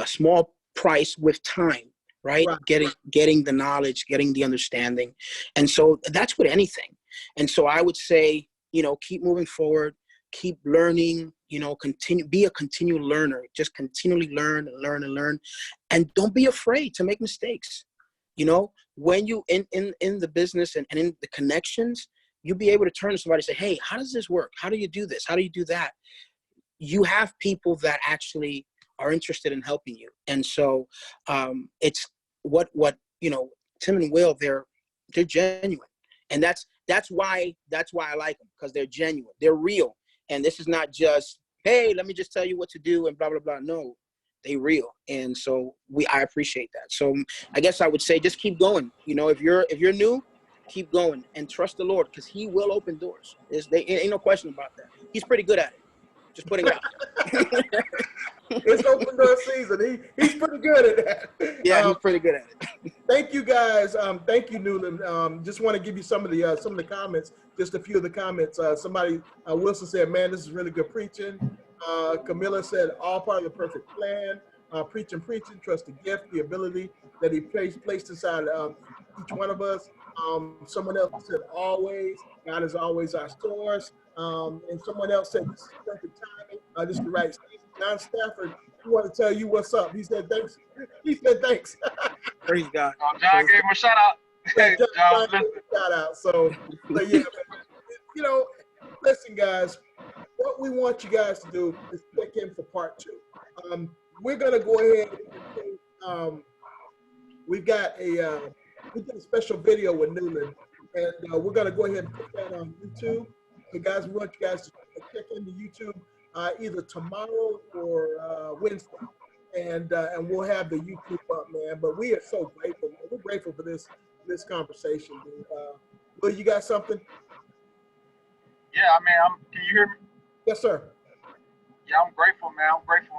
D: small price with time, right? Getting the knowledge, getting the understanding. And so that's with anything. And so I would say, keep moving forward, keep learning, be a continual learner. Just continually learn and learn and learn. And don't be afraid to make mistakes. When you in the business and in the connections, you'll be able to turn to somebody and say, hey, how does this work? How do you do this? How do you do that? You have people that actually are interested in helping you. And so it's what Tim and Will, they're genuine. And that's why I like them, because they're genuine. They're real. And this is not just, hey, let me just tell you what to do and blah, blah, blah. No, they real. And so I appreciate that. So I guess I would say just keep going. If you're new, keep going and trust the Lord, because he will open doors. Ain't no question about that. He's pretty good at it. Just putting it out.
B: It's open door season. He's pretty good at that.
D: Yeah, he's pretty good at it.
B: Thank you, guys. Thank you, Newlin. Just want to give you some of the comments. Just a few of the comments. Somebody, Wilson said, "Man, this is really good preaching." Camilla said, "All part of the perfect plan." Preaching, trust the gift, the ability that he placed inside each one of us. Someone else said, "Always, God is always our source." And someone else said, "This is perfect timing." This is the right season. John Stafford, he wanted to tell you what's up. He said, "Thanks." He said, "Thanks."
D: Praise God.
C: John gave him a shout out.
B: John shout out. So yeah, you know, listen, guys, what we want you guys to do is click in for part 2. We're going to go ahead and we did a special video with Newlin, and we're going to go ahead and put that on YouTube. So, guys, we want you guys to check into YouTube either tomorrow or Wednesday, and we'll have the YouTube up, man. But we are so grateful, man. We're grateful for this conversation, dude. Will, you got something?
C: Yeah, I mean, can you hear me?
B: Yes, sir.
C: Yeah, I'm grateful, man. I'm grateful.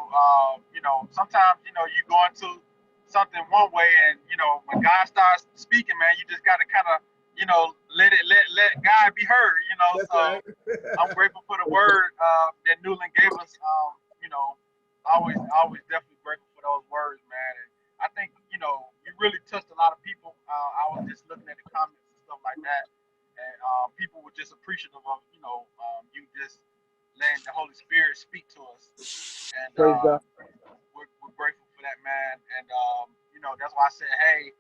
C: You know, sometimes, you know, you go into something one way, and, you know, when God starts speaking, man, you just got to kind of, you know, let God be heard, you know.
B: That's
C: so
B: right.
C: I'm grateful for the word that Newlin gave us. You know, always definitely grateful for those words, man. And I think, you know, you really touched a lot of people. I was just looking at the comments and stuff like that, and people were just appreciative of, you know, you just letting the Holy Spirit speak to us. And we're grateful for that, man. And you know, that's why I said, hey,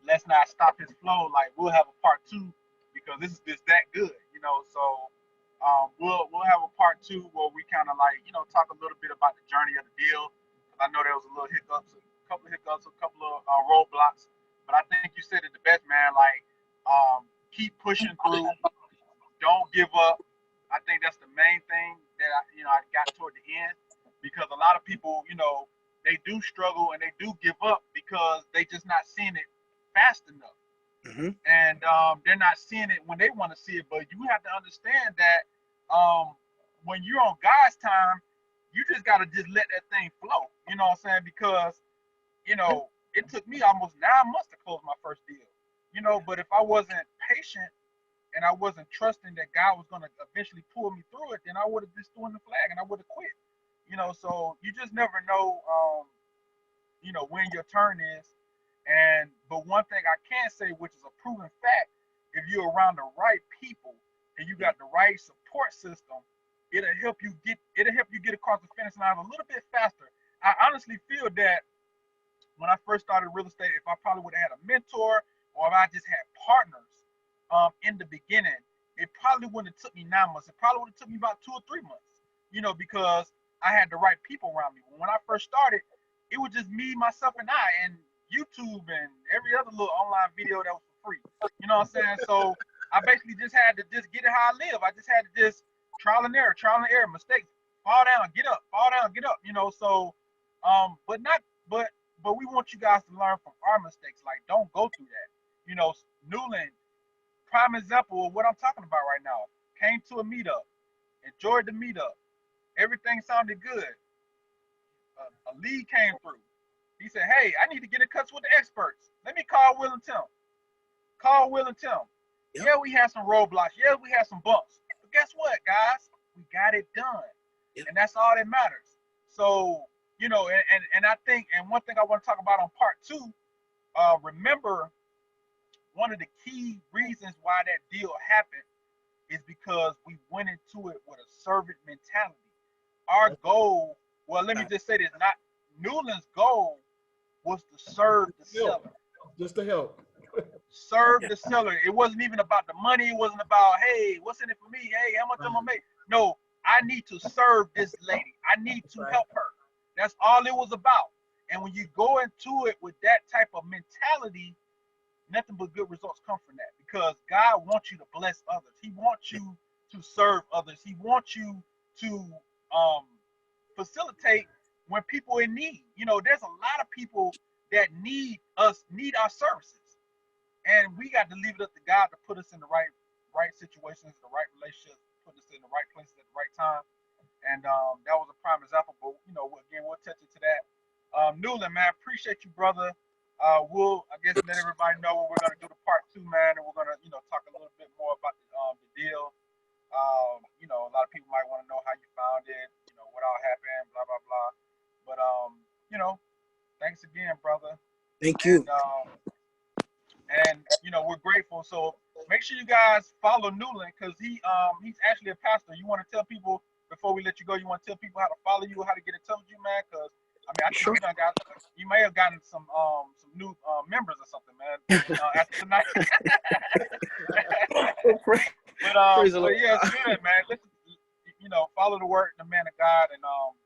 C: let's not stop his flow. Like, we'll have a part 2 because this is that good, you know. So we'll have a part 2 where we kind of, like, you know, talk a little bit about the journey of the deal. Because I know there was a couple of hiccups, a couple of roadblocks. But I think you said it the best, man. Like, keep pushing through. Don't give up. I think that's the main thing that I got toward the end, because a lot of people, you know, they do struggle and they do give up because they just not seeing it fast enough.
A: Mm-hmm.
C: And they're not seeing it when they want to see it. But you have to understand that when you're on God's time, you just got to just let that thing flow. You know what I'm saying? Because, you know, it took me almost 9 months to close my first deal. You know, but if I wasn't patient and I wasn't trusting that God was going to eventually pull me through it, then I would have just thrown the flag and I would have quit. You know, so you just never know, you know, when your turn is. But one thing I can say, which is a proven fact, if you're around the right people and you got the right support system, it'll help you get across the finish line a little bit faster. I honestly feel that when I first started real estate, if I probably would have had a mentor, or if I just had partners in the beginning, it probably wouldn't have took me 9 months. It probably would have took me about 2 or 3 months, you know, because I had the right people around me. When I first started, it was just me, myself, and I, and YouTube and every other little online video that was for free. You know what I'm saying? So I basically just had to just get it how I live. I just had to just trial and error, mistakes, fall down, get up, you know. So, but we want you guys to learn from our mistakes. Like, don't go through that. You know, Newlin, prime example of what I'm talking about right now. Came to a meetup, enjoyed the meetup. Everything sounded good. A lead came through. He said, hey, I need to get in touch with the experts. Let me call Will and Tim. Yep. Yeah, we had some roadblocks. Yeah, we had some bumps. But guess what, guys? We got it done. Yep. And that's all that matters. So, you know, and I think, and one thing I want to talk about on part 2, remember, one of the key reasons why that deal happened is because we went into it with a servant mentality. Our goal, well, let me just say this, not Newlin's goal was to serve the seller.
B: Just to help.
C: Serve the seller. It wasn't even about the money. It wasn't about, hey, what's in it for me? Hey, how much I'm gonna make? No, I need to serve this lady. I need to help her. That's all it was about. And when you go into it with that type of mentality, nothing but good results come from that, because God wants you to bless others. He wants you to serve others. He wants you to facilitate when people in need. You know, there's a lot of people that need our services, and we got to leave it up to God to put us in the right situations, the right relationships, put us in the right places at the right time. And that was a prime example. But, you know, again, we'll touch into that. Newlin, man, appreciate you, brother. We'll, I guess, let everybody know what we're going to do to part 2, man, and we're going to, you know, talk a little bit more about the deal. You know, a lot of people might want to know how you found it, you know, what all happened, blah, blah, blah. But, you know, thanks again, brother.
A: Thank you.
C: And you know, we're grateful. So make sure you guys follow Newlin, because he's actually a pastor. You want to tell people, before we let you go, you want to tell people how to follow you, how to get in touch with you, man? Because I mean, I think you may have gotten some new members or something, man, after tonight.
D: Praise the
C: But
D: Lord.
C: yeah, it's good, man. Listen, you know, follow the word, the man of God, and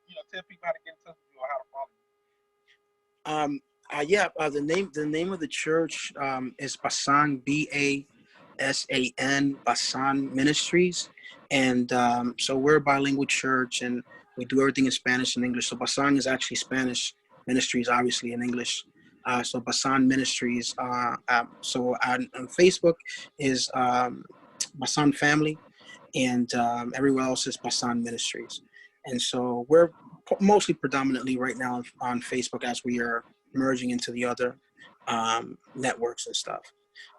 C: you know, tell people how to get in touch with you or how to follow
D: The name of the church is Basan, Basan, Basan Ministries, and so we're a bilingual church, and we do everything in Spanish and English. So Basan is actually Spanish, Ministries obviously in English. So Basan Ministries. On Facebook is Basan Family, and everywhere else is Basan Ministries. And so we're mostly predominantly right now on Facebook as we are merging into the other networks and stuff.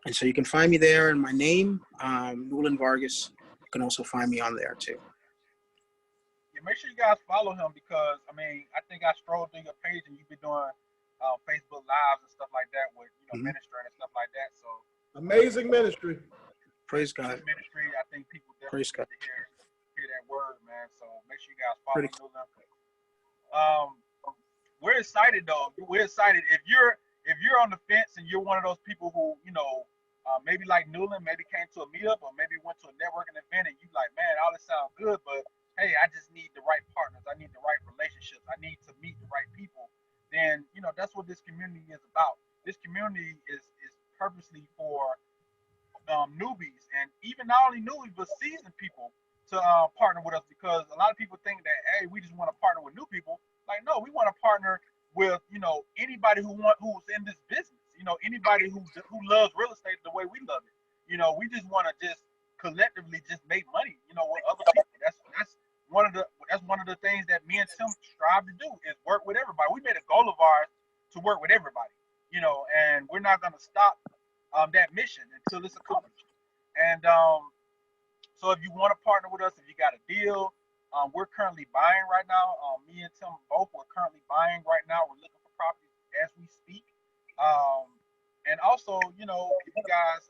D: And so you can find me there, and my name, Newlin Vargas. You can also find me on there too.
C: you. Make sure you guys follow him because I mean, I think I strolled through your page and you've been doing Facebook lives and stuff like that with ministering and stuff like that. So
B: Amazing ministry.
D: Praise God.
C: Ministry, I think people
D: Praise
C: definitely
D: God.
C: need to hear that word, man. So make sure you guys follow
D: Pretty
C: Newlin. We're excited though. We're excited. If you're on the fence and you're one of those people who maybe like Newlin, maybe came to a meetup or maybe went to a networking event and you like, man, all this sounds good, but hey, I just need the right partners. I need the right relationships. I need to meet the right people. Then that's what this community is about. This community is purposely for newbies, and even not only newbies but seasoned people to partner with us, because a lot of people think that, hey, we just want to partner with new people. Like, no, we want to partner with anybody who's in this business. Anybody who loves real estate the way we love it. We just want to just collectively just make money. With other people. That's one of the things that me and Tim strive to do is work with everybody. We made a goal of ours to work with everybody. And we're not going to stop that mission until it's accomplished. And so if you want to partner with us, if you got a deal, we're currently buying right now. Me and Tim both are currently buying right now. We're looking for properties as we speak. And also, if you guys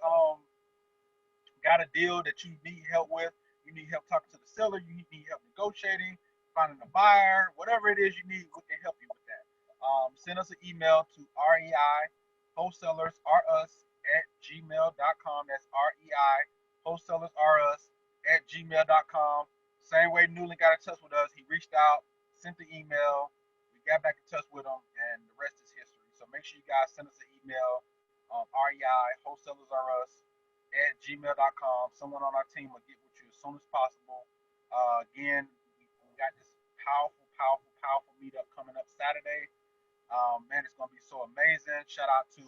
C: got a deal that you need help with, you need help talking to the seller, you need help negotiating, finding a buyer, whatever it is you need, we can help you with that. Send us an email to REI wholesalersus@gmail.com. That's REI wholesalersus@gmail.com. Same way Newlin got in touch with us. He reached out, sent the email, we got back in touch with him, and the rest is history. So make sure you guys send us an email, REI wholesalersus@gmail.com. Someone on our team will get with you as soon as possible. Again, we got this powerful meetup coming up Saturday. Man, it's gonna be so amazing. Shout out to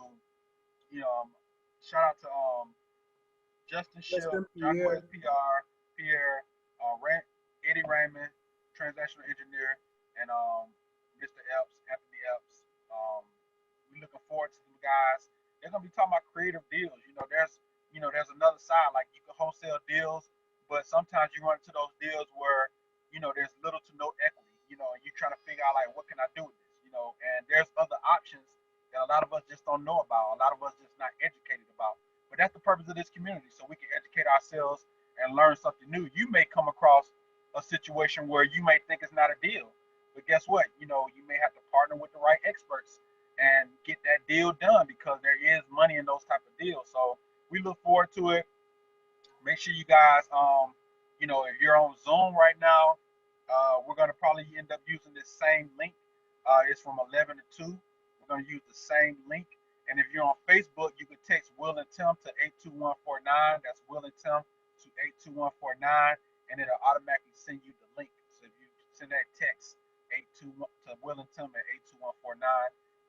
C: Justin Shipp, John Quest PR, Pierre, Eddie Raymond, transactional engineer, and Mr. Epps, Anthony Epps. We're looking forward to them guys. They're gonna be talking about creative deals. There's another side, like you can wholesale deals, but sometimes you run into those deals where there's little to no equity. And you're trying to figure out, like, what can I do with this? And there's other options that a lot of us just don't know about. A lot of us just not educated about. But that's the purpose of this community, so we can educate ourselves and learn something new. You may come across a situation where you may think it's not a deal, but guess what? You may have to partner with the right experts and get that deal done, because there is money in those type of deals. So we look forward to it. Make sure you guys, if you're on Zoom right now, we're going to probably end up using this same link. It's from 11 to 2. We're going to use the same link. And if you're on Facebook, you can text Will and Tim to 82149. That's Will and Tim to 82149, and it'll automatically send you the link. So if you send that text 821 to Will and Tim at 82149,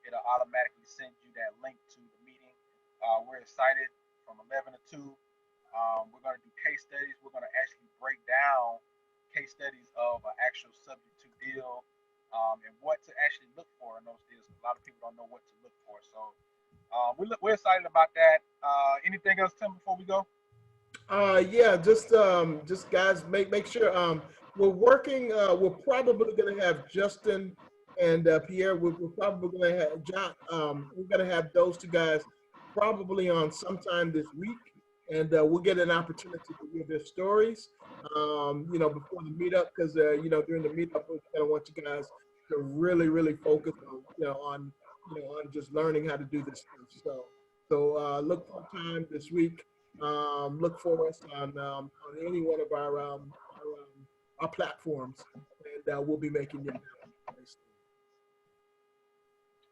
C: it'll automatically send you that link to the meeting. We're excited. From 11 to 2. We're going to do case studies. We're going to actually break down case studies of an actual subject to deal, and what to actually look for in those deals. A lot of people don't know what to look for. So we're excited about that. Anything else, Tim, before we go?
B: Yeah, just guys, make sure we're working. We're probably going to have Justin and Pierre. We're probably going to have John. We're going to have those two guys probably on sometime this week, and we'll get an opportunity to hear their stories. Before the meetup, because during the meetup, we kind of want you guys to really focus on just learning how to do this stuff. So look for time this week. look for us on any one of our platforms, and we'll be making you.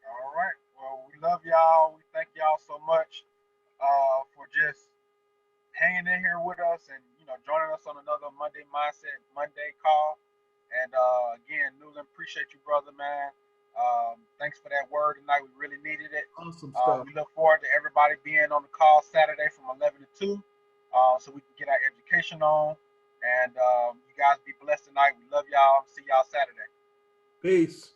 C: All right. Well, we love y'all. We thank y'all so much for just hanging in here with us and joining us on another Monday Mindset Monday call. And again, Newlin, appreciate you, brother, man. Thanks for that word tonight. We really needed it.
B: Awesome stuff.
C: We look forward to everybody being on the call Saturday from 11 to 2, so we can get our education on. And you guys be blessed tonight. We love y'all. See y'all Saturday.
B: Peace.